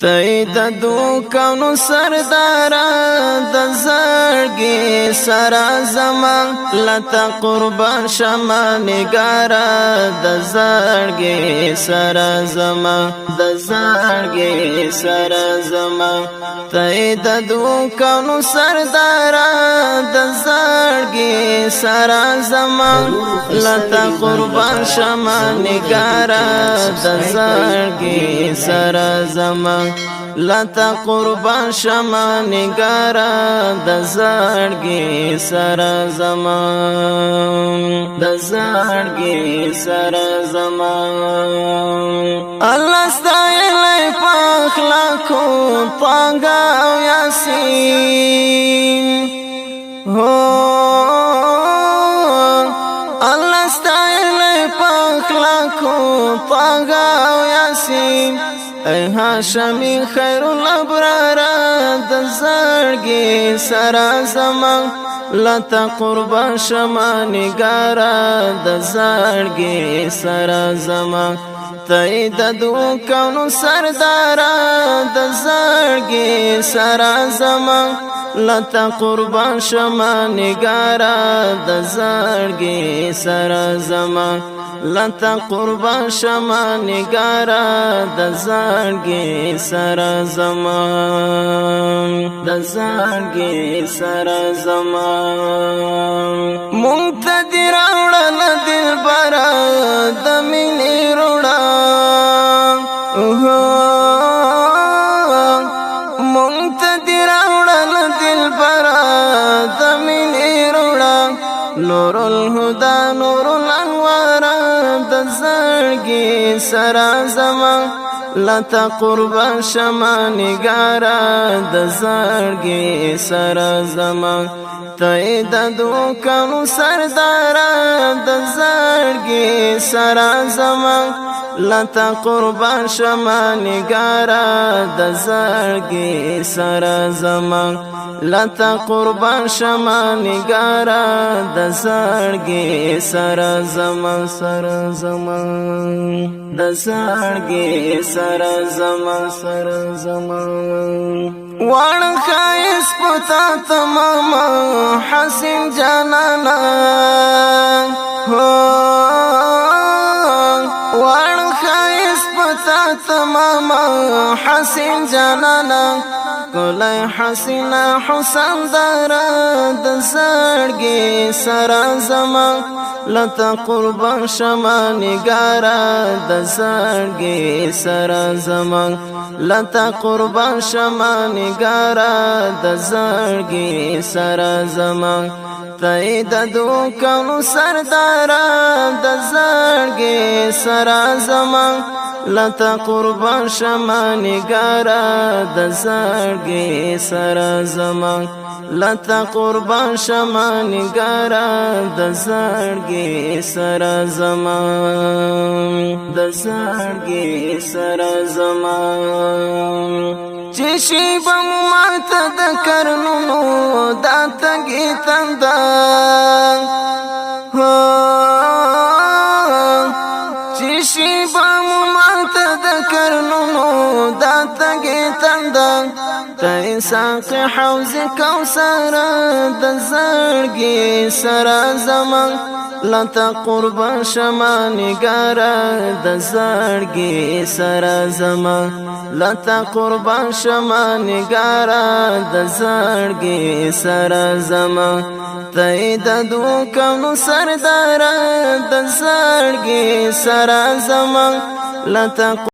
تای د دوکانو سردارا د زړګي سرا زما لتا قربان شمه نگارا د زړګي سرا زما د زړګي سرا زما تای د دوکانو سردارا د زړګي سرا زما لتا قربان شمه نگارا د زړګي سرا زما لتا قربان شمه نگارا د زړګي سرا زما د زړګي سرا زما الله ستایلی په اخلاقو پاګه او یاسین هو الله ستایلی په اخلاقو پاګه او یاسین ای هاشمی خیر الابرار د زړګي سرا زما لتا قربان شمه نگارا د زړګي سرا زما تای د دوکانو سردارا د زړګي سرا زما لتا قربان شمه نگارا د زړګي سرا زما لتا قربان شمه نگارا د زړګي سرا زما د زړګي سرا زما مونږ ته دی راوړل دلبره د مینې روړه مونږ ته دی راوړل دلبره د مینې روړه نور الهدى نور الانوار د زړګي سرا زما لتا قربان شمه نگارا د زړګي سرا زما تای د دوکانو سردارا د زړګي سرا زما لتا قربان شمه نگارا د زړګي سرا زما لتا قربان شمه نگارا د زړګي سرا زما سرا زما د زړګي سرا زما سرا زما وړ خایس پتا تمام حسین جانانا هو وړ خایس پتا تمام حسین جانانا کولای حسینا حسن دارا د زړګي سرا زما لتا قربان شمه نگارا د زړګي سرا زما لتا قربان شمه نگارا د زړګي سرا زما تای د دوکانو سردارا د زړګي سرا زما لتا قربان شمه نگارا د زړګي سرا زما لتا قربان شمه نگارا د زړګي سرا زما د زړګي سرا زما چې شي بم ماته د کرنونو دا تګي تندا چې شي بم ماته د کرنونو دا تګي تندا تای ساق حوض کوثر د زړګي سرا زما لتا قربان شمه نگارا د زړګي سرا زما لتا قربان شمه نگارا د زړګي سرا زما تای د دوکانو سردارا د زړګي سرا زما لتا